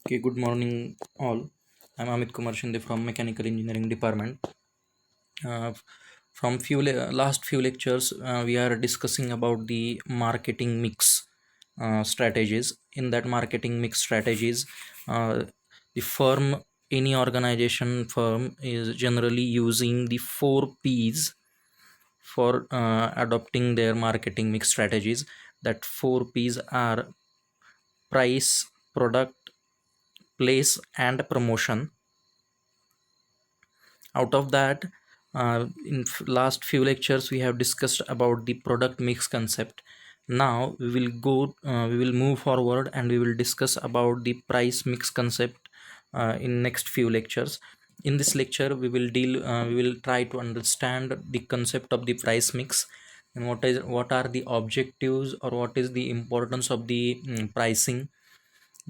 Okay, good morning all. I'm Amit Kumar Shinde from Mechanical Engineering Department. Uh, from last few lectures, we are discussing about the marketing mix strategies. In that marketing mix strategies, uh, the firm, any organization firm is generally using the 4 P's for adopting their marketing mix strategies. That 4 P's are price, product, place, and promotion. Out of that, last few lectures we have discussed about the product mix concept. Now we will move forward and we will discuss about the price mix concept in next few lectures. In this lecture we will try to understand the concept of the price mix, and what are the objectives, or what is the importance of the pricing.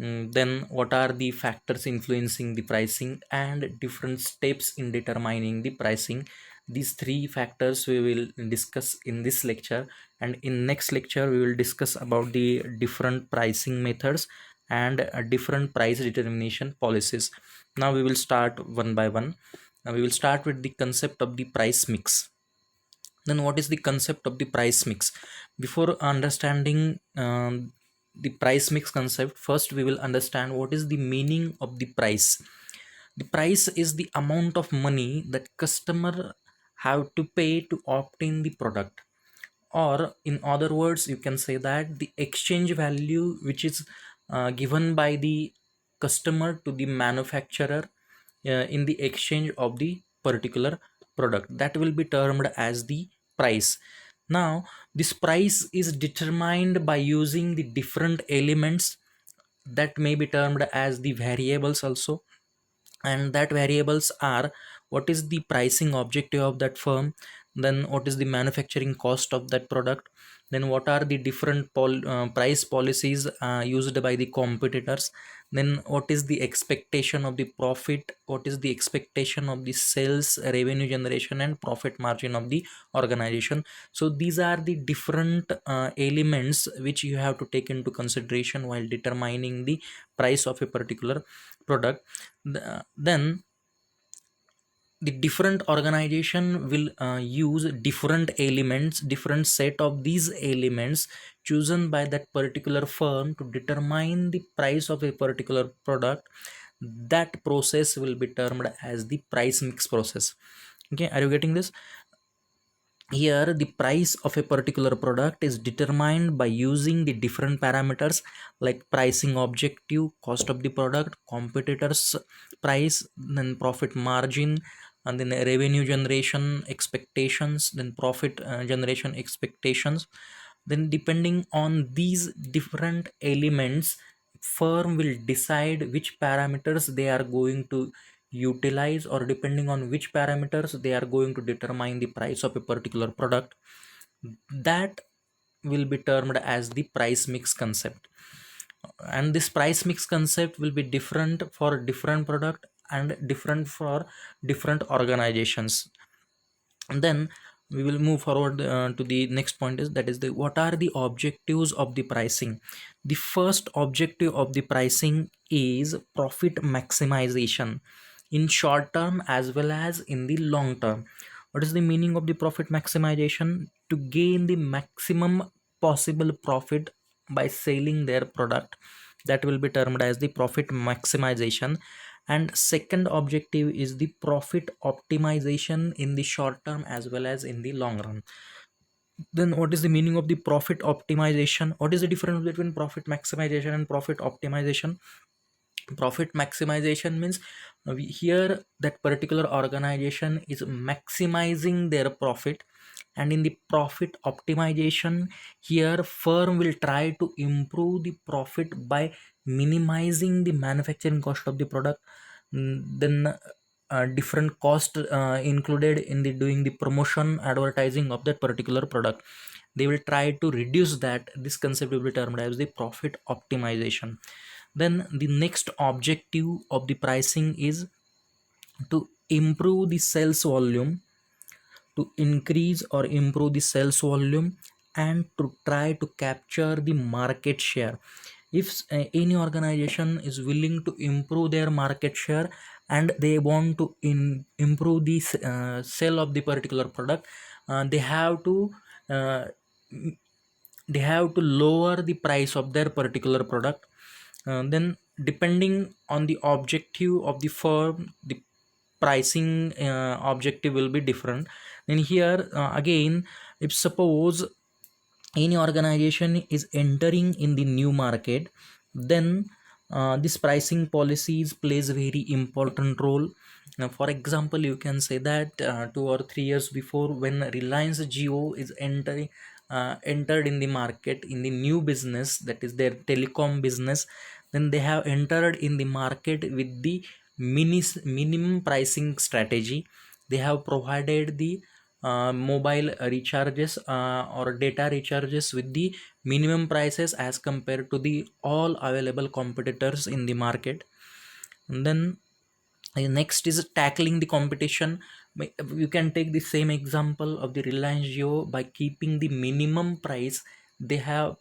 Then what are the factors influencing the pricing and different steps in determining the pricing. These three factors we will discuss in this lecture, and in next lecture we will discuss about the different pricing methods and different price determination policies. Now we will start one by one. Now we will start with the concept of the price mix. Then what is the concept of the price mix? Before understanding the price mix concept, first we will understand what is the meaning of the price. The price is the amount of money that customer have to pay to obtain the product, or in other words you can say that the exchange value which is given by the customer to the manufacturer in the exchange of the particular product, that will be termed as the price. Now this price is determined by using the different elements that may be termed as the variables also. And that variables are: what is the pricing objective of that firm, then what is the manufacturing cost of that product, then what are the different price policies used by the competitors, then what is the expectation of the profit, what is the expectation of the sales, revenue generation, and profit margin of the organization. So these are the different elements which you have to take into consideration while determining the price of a particular product. Then the different organization will use different elements, different set of these elements chosen by that particular firm to determine the price of a particular product. That process will be termed as the price mix process. Okay, are you getting this? Here the price of a particular product is determined by using the different parameters like pricing objective, cost of the product, competitors price, then profit margin, and then revenue generation expectations, then profit generation expectations. Then depending on these different elements, firm will decide which parameters they are going to utilize, or depending on which parameters they are going to determine the price of a particular product. That will be termed as the price mix concept. And this price mix concept will be different for different product and different for different organizations. And then we will move forward to the next point, is that is the what are the objectives of the pricing. The first objective of the pricing is profit maximization in short term as well as in the long term. What is the meaning of the profit maximization? To gain the maximum possible profit by selling their product, that will be termed as the profit maximization. And second objective is the profit optimization in the short term as well as in the long run. Then what is the meaning of the profit optimization? What is the difference between profit maximization and profit optimization? Profit maximization means here that particular organization is maximizing their profit, and in the profit optimization, here firm will try to improve the profit by minimizing the manufacturing cost of the product. Then different cost included in the doing the promotion advertising of that particular product, they will try to reduce that. This concept will be termed as the profit optimization. Then the next objective of the pricing is to improve the sales volume, to increase or improve the sales volume, and to try to capture the market share. any organization is willing to improve their market share and they want to improve the sale of the particular product, they have to uh, lower the price of their particular product. Then depending on the objective of the firm, the pricing objective will be different. Then here again, if suppose any organization is entering in the new market, then this pricing policies plays a very important role. Now for example, you can say that 2 or 3 years before, when Reliance Jio is entered in the market in the new business, that is their telecom business, then they have entered in the market with the minimum pricing strategy. They have provided the mobile recharges or data recharges with the minimum prices as compared to the all available competitors in the market. And then next is tackling the competition. You can take the same example of the Reliance Jio. By keeping the minimum price, they have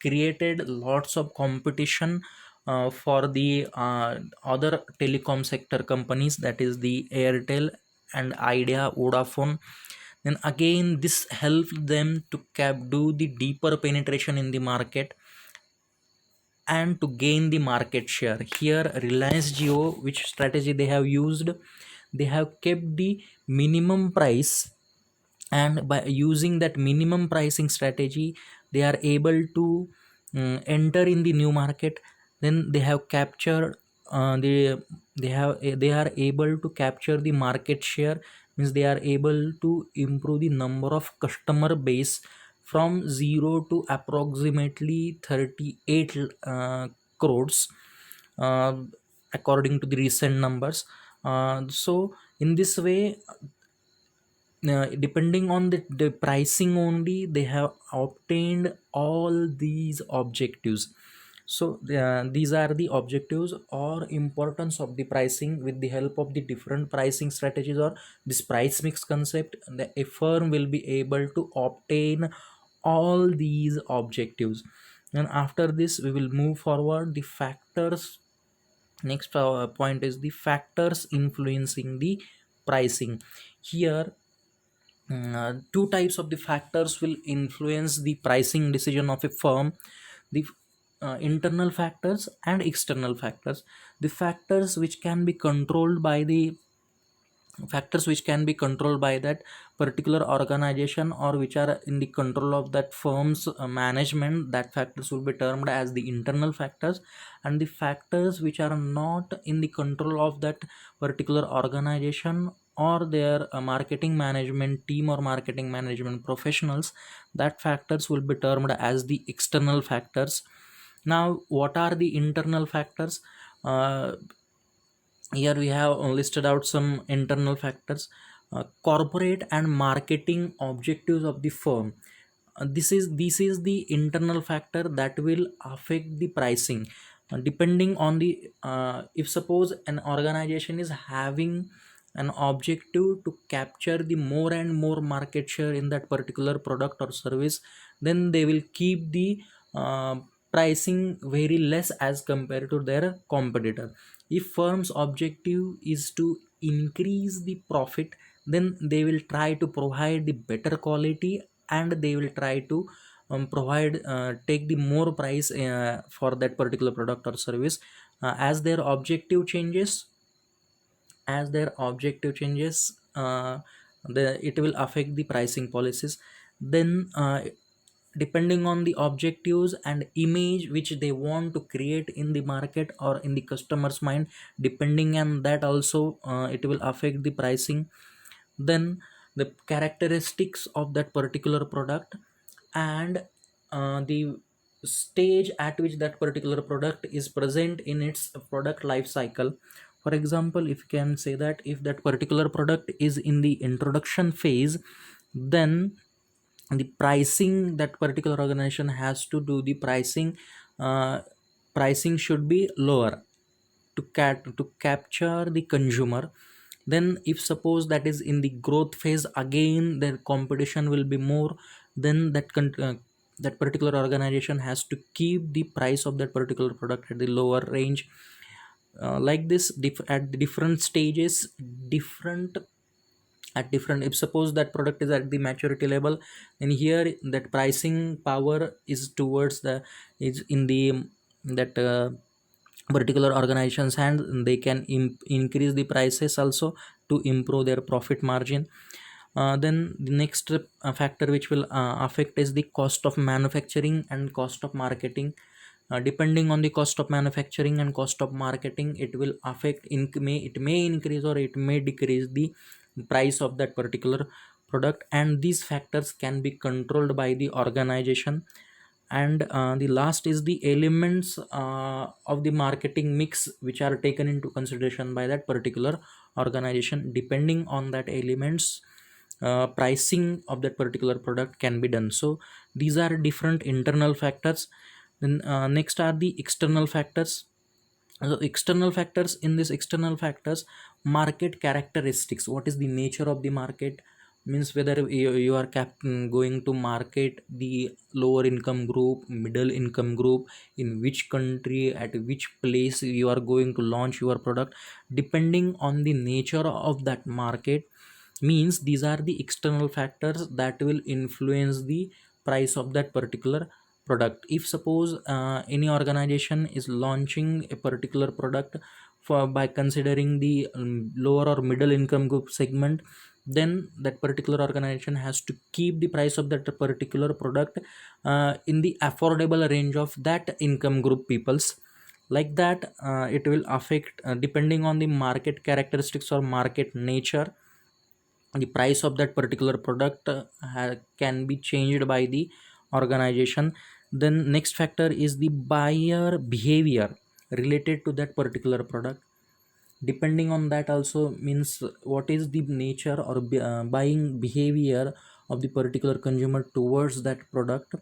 created lots of competition for the other telecom sector companies, that is the Airtel and Idea, Vodafone. Then again, this helps them to do the deeper penetration in the market and to gain the market share. Here Reliance Jio, which strategy they have used, they have kept the minimum price, and by using that minimum pricing strategy, they are able to enter in the new market. Then they have captured they are able to capture the market share, means they are able to improve the number of customer base from 0 to approximately 38 crores, uh, according to the recent numbers. So in this way, depending on the pricing only, they have obtained all these objectives. So these are the objectives or importance of the pricing. With the help of the different pricing strategies or this price mix concept, a firm will be able to obtain all these objectives. And after this, we will move forward the factors. Next point is the factors influencing the pricing. Here two types of the factors will influence the pricing decision of a firm: the internal factors and external factors. The factors which can be controlled by that particular organization, or which are in the control of that firm's management, that factors will be termed as the internal factors. And the factors which are not in the control of that particular organization or their marketing management team or marketing management professionals, that factors will be termed as the external factors. Now what are the internal factors? uh, Here we have listed out some internal factors: corporate and marketing objectives of the firm. This is the internal factor that will affect the pricing. Depending on the if suppose an organization is having an objective to capture the more and more market share in that particular product or service, then they will keep the uh, pricing very less as compared to their competitor. If firm's objective is to increase the profit, then they will try to provide the better quality, and they will try to provide take the more price for that particular product or service. As their objective changes, it will affect the pricing policies. Then depending on the objectives and image which they want to create in the market or in the customer's mind, depending on that also, it will affect the pricing. Then the characteristics of that particular product, and the stage at which that particular product is present in its product life cycle. For example, if you can say that if that particular product is in the introduction phase, then the pricing that particular organization has to do, the uh, pricing should be lower to capture the consumer. Then if suppose that is in the growth phase, again their competition will be more. Then that particular organization has to keep the price of that particular product at the lower range. Like this, at the different stages, different at different, if suppose that product is at the maturity level, and here that pricing power is towards the, is in the that particular organizations hand, they can increase the prices also to improve their profit margin. Then the next factor which will affect is the cost of manufacturing and cost of marketing. Depending on the cost of manufacturing and cost of marketing, it will affect it may increase or it may decrease the price of that particular product, and these factors can be controlled by the organization. And the last is the elements of the marketing mix which are taken into consideration by that particular organization. Depending on that elements, pricing of that particular product can be done. So these are different internal factors. Then next are the external factors. So external factors, in this external factors, market characteristics, what is the nature of the market, means whether you are going to market the lower income group, middle income group, in which country, at which place you are going to launch your product. Depending on the nature of that market, means these are the external factors that will influence the price of that particular product. If suppose any organization is launching a particular product for by considering the lower or middle income group segment, then that particular organization has to keep the price of that particular product in the affordable range of that income group peoples. Like that, it will affect, depending on the market characteristics or market nature, the price of that particular product can be changed by the organization. Then next factor is the buyer behavior related to that particular product. Depending on that also, means what is the nature or buying behavior of the particular consumer towards that product.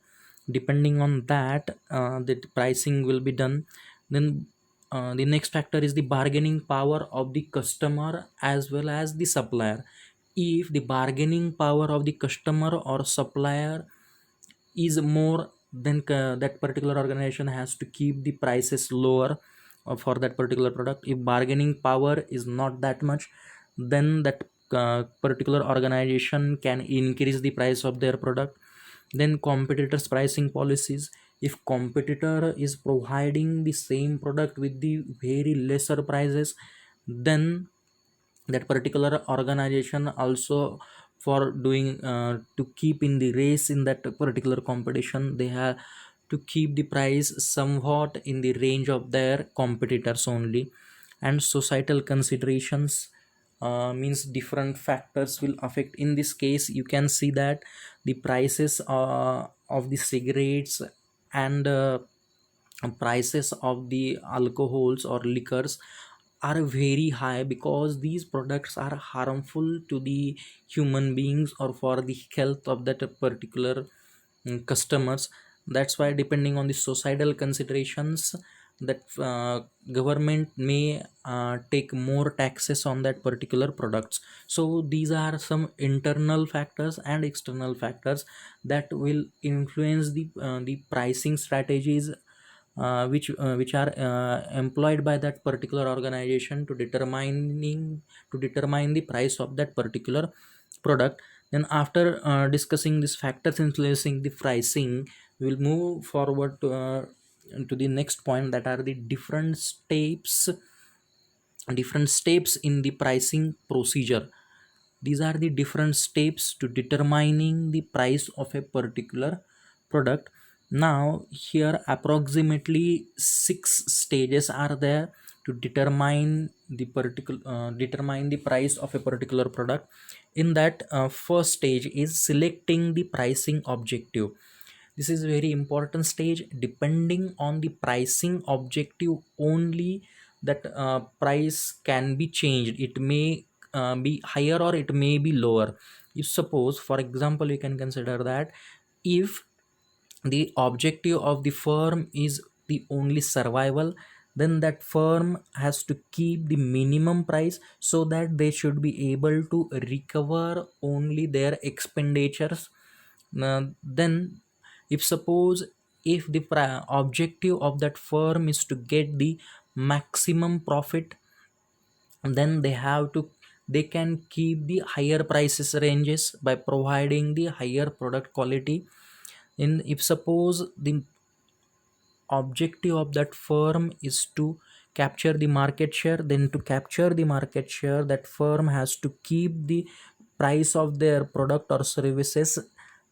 Depending on that, the pricing will be done. Then the next factor is the bargaining power of the customer as well as the supplier. If the bargaining power of the customer or supplier is more, then that particular organization has to keep the prices lower for that particular product. If bargaining power is not that much, then that particular organization can increase the price of their product. Then competitors pricing policies, if competitor is providing the same product with the very lesser prices, then that particular organization also, for doing to keep in the race in that particular competition, they have to keep the price somewhat in the range of their competitors only. And societal considerations, means different factors will affect. In this case, you can see that the prices of the cigarettes and prices of the alcohols or liquors are very high, because these products are harmful to the human beings or for the health of that particular customers. That's why, depending on the societal considerations, that government may take more taxes on that particular products. So these are some internal factors and external factors that will influence the pricing strategies which are employed by that particular organization to determine the price of that particular product. Then after discussing these factors influencing the pricing, we will move forward to the next point, that are the different steps in the pricing procedure. These are the different steps to determining the price of a particular product. Now here approximately 6 stages are there to determine the price of a particular product. In that, first stage is selecting the pricing objective. This is very important stage. Depending on the pricing objective only, that price can be changed. It may be higher or it may be lower. If suppose, for example, you can consider that if the objective of the firm is the only survival, then that firm has to keep the minimum price so that they should be able to recover only their expenditures. Then If suppose if the objective of that firm is to get the maximum profit, then they can keep the higher prices ranges by providing the higher product quality. In if suppose the objective of that firm is to capture the market share, then to capture the market share, that firm has to keep the price of their product or services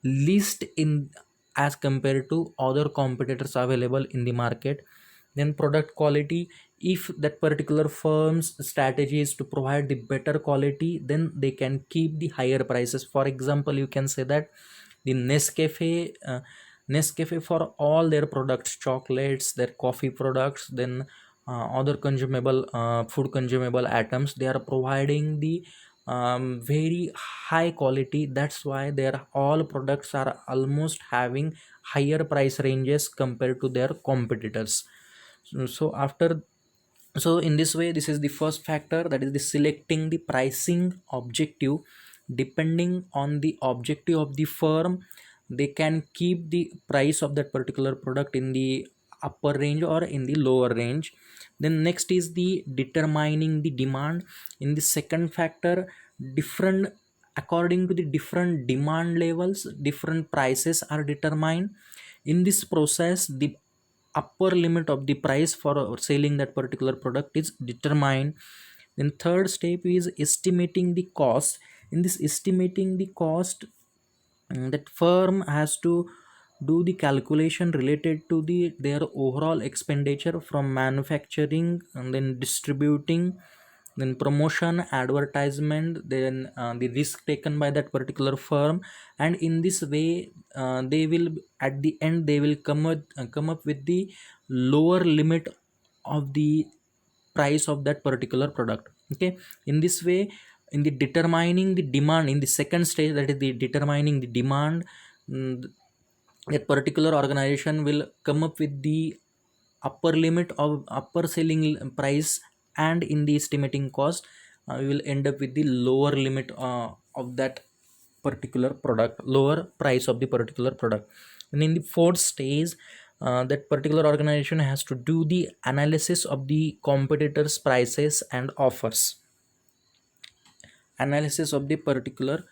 least in as compared to other competitors available in the market. Then product quality, if that particular firm's strategy is to provide the better quality, then they can keep the higher prices. For example, you can say that the Nescafe for all their products, chocolates, their coffee products, then other consumable food consumable items, they are providing the very high quality. That's why their all products are almost having higher price ranges compared to their competitors. So after so in this way, this is the first factor, that is the selecting the pricing objective. Depending on the objective of the firm, they can keep the price of that particular product in the upper range or in the lower range. Then next is the determining the demand. In the second factor, different according to the different demand levels, different prices are determined. In this process, the upper limit of the price for selling that particular product is determined. Then third step is estimating the cost. In this estimating the cost, that firm has to do the calculation related to their overall expenditure from manufacturing and then distributing, then promotion, advertisement, then the risk taken by that particular firm. And in this way, they will at the end they will come up with the lower limit of the price of that particular product. Okay, in this way, in the determining the demand, in the second stage, that is the determining the demand, mm, that particular organization will come up with the upper limit of upper selling price, and in the estimating cost, we will end up with the lower limit of that particular product, lower price of the particular product. And in the fourth stage, that particular organization has to do the analysis of the competitors prices and offers. Analysis of the particular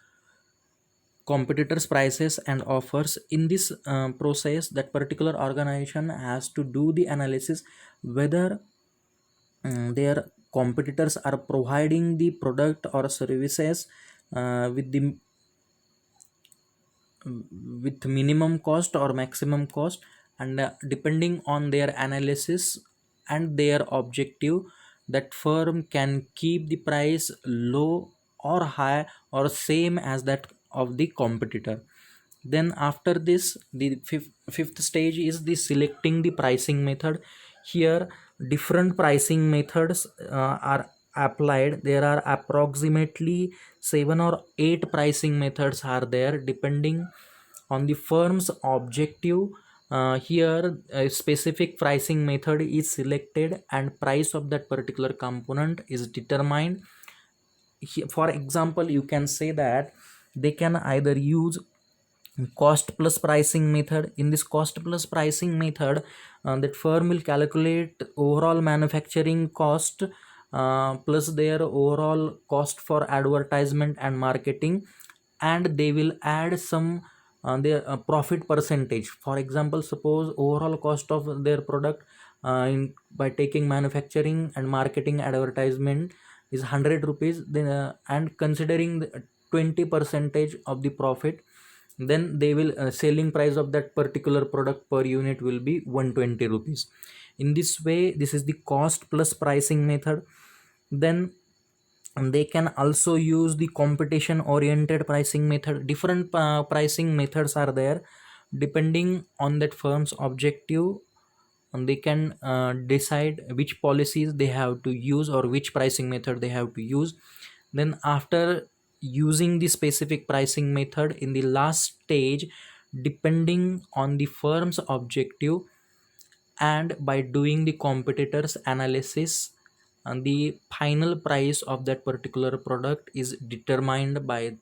competitors prices and offers. In this process, that particular organization has to do the analysis whether their competitors are providing the product or services with the with minimum cost or maximum cost. And depending on their analysis and their objective, that firm can keep the price low or high or same as that of the competitor. Then after this, the fifth stage is the selecting the pricing method. Here different pricing methods are applied. There are approximately 7 or 8 pricing methods are there depending on the firm's objective. Here a specific pricing method is selected and price of that particular component is determined. For example, you can say that they can either use cost plus pricing method. In this cost plus pricing method, that firm will calculate overall manufacturing cost plus their overall cost for advertisement and marketing, and they will add some their profit percentage. For example, suppose overall cost of their product by taking manufacturing and marketing advertisement is 100 rupees, then and considering the 20 percentage of the profit, then they will selling price of that particular product per unit will be 120 rupees. In this way, this is the cost plus pricing method. Then they can also use the competition oriented pricing method. Different pricing methods are there depending on that firm's objective, and they can decide which policies they have to use or which pricing method they have to use. Then after using the specific pricing method, in the last stage, depending on the firm's objective and by doing the competitors analysis, and the final price of that particular product is determined by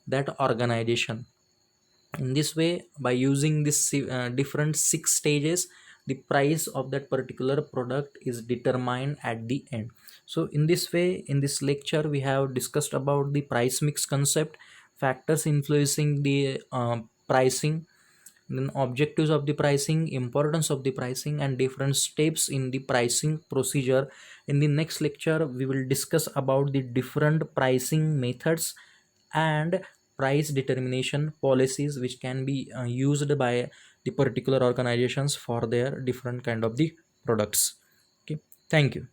that organization. In this way, by using this different 6 stages, the price of that particular product is determined at the end. So in this way, in this lecture, we have discussed about the price mix concept, factors influencing the pricing, then objectives of the pricing, importance of the pricing, and different steps in the pricing procedure. In the next lecture, we will discuss about the different pricing methods and price determination policies which can be used by the particular organizations for their different kind of the products. Okay, thank you.